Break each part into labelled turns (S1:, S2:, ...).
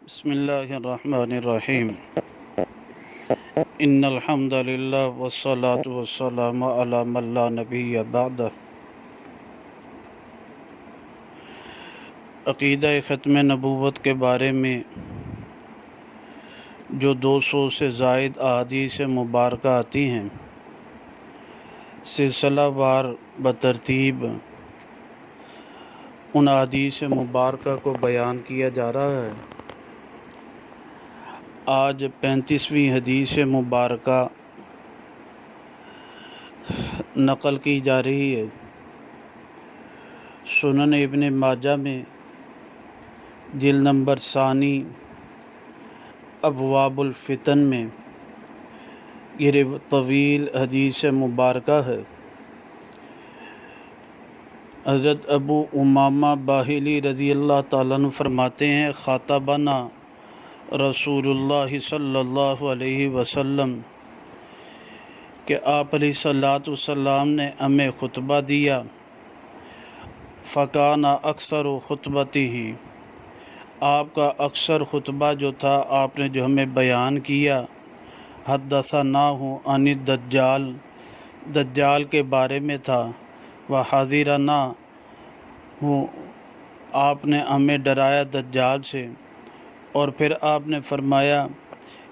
S1: بسم اللہ الرحمن الرحیم ان الحمد للہ والصلاة والسلام علی من لا نبی بعدہ۔ عقیدہ ختم نبوت کے بارے میں جو 200 سے زائد احادیث مبارکہ آتی ہیں، سلسلہ وار بترتیب ان احادیث مبارکہ کو بیان کیا جا رہا ہے۔ آج 35ویں حدیث مبارکہ نقل کی جا رہی ہے۔ سنن ابن ماجہ میں جلد نمبر ثانی ابواب الفتن میں یہ طویل حدیث مبارکہ ہے۔ حضرت ابو امامہ باہلی رضی اللہ تعالیٰ عنہ فرماتے ہیں، خاطبنا رسول اللہ صلی اللہ علیہ وسلم، کہ آپ علیہ الصلوۃ والسلام نے ہمیں خطبہ دیا۔ فکان اکثر خطبتی ہی، آپ کا اکثر خطبہ جو تھا، آپ نے جو ہمیں بیان کیا، حدثناہ عن الدجال، دجال کے بارے میں تھا، وحذرنا ہوں، آپ نے ہمیں ڈرایا دجال سے، اور پھر آپ نے فرمایا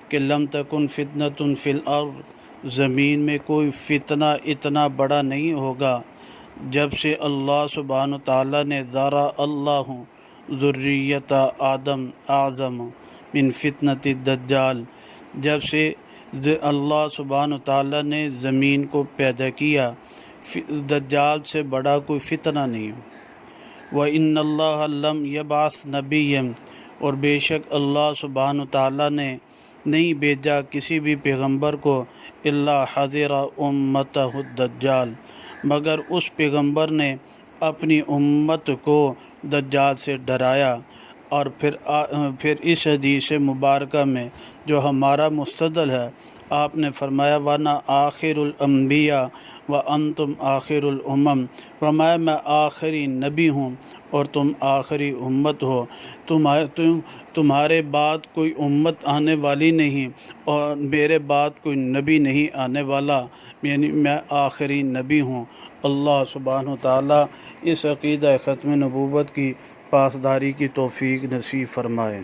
S1: کہ لم تکن فتنۃ فی الارض، زمین میں کوئی فتنہ اتنا بڑا نہیں ہوگا جب سے اللہ سبحانہ تعالیٰ نے ذرا اللہ ذریت آدم اعظم من فتنۃ الدجال، جب سے اللہ سبحانہ تعالیٰ نے زمین کو پیدا کیا، دجال سے بڑا کوئی فتنہ نہیں ہو۔ وَإِنَّ اللَّهَ لَمْ يَبْعَثْ نَبِيًّا، اور بے شک اللہ سبحانہ تعالیٰ نے نہیں بھیجا کسی بھی پیغمبر کو الا حذر امتہ الدجال، مگر اس پیغمبر نے اپنی امت کو دجال سے ڈرایا۔ اور پھر اس حدیث مبارکہ میں جو ہمارا مستدل ہے، آپ نے فرمایا وَأَنَا آخِرُ الْأَنْبِيَاءِ وَأَنْتُمْ آخِرُ الْأُمَمِ، فرمایا میں آخری نبی ہوں اور تم آخری امت ہو، تمہارے بعد کوئی امت آنے والی نہیں اور میرے بعد کوئی نبی نہیں آنے والا، یعنی میں آخری نبی ہوں۔ اللہ سبحانہ تعالیٰ اس عقیدہ ختم نبوت کی پاسداری کی توفیق نصیب فرمائے۔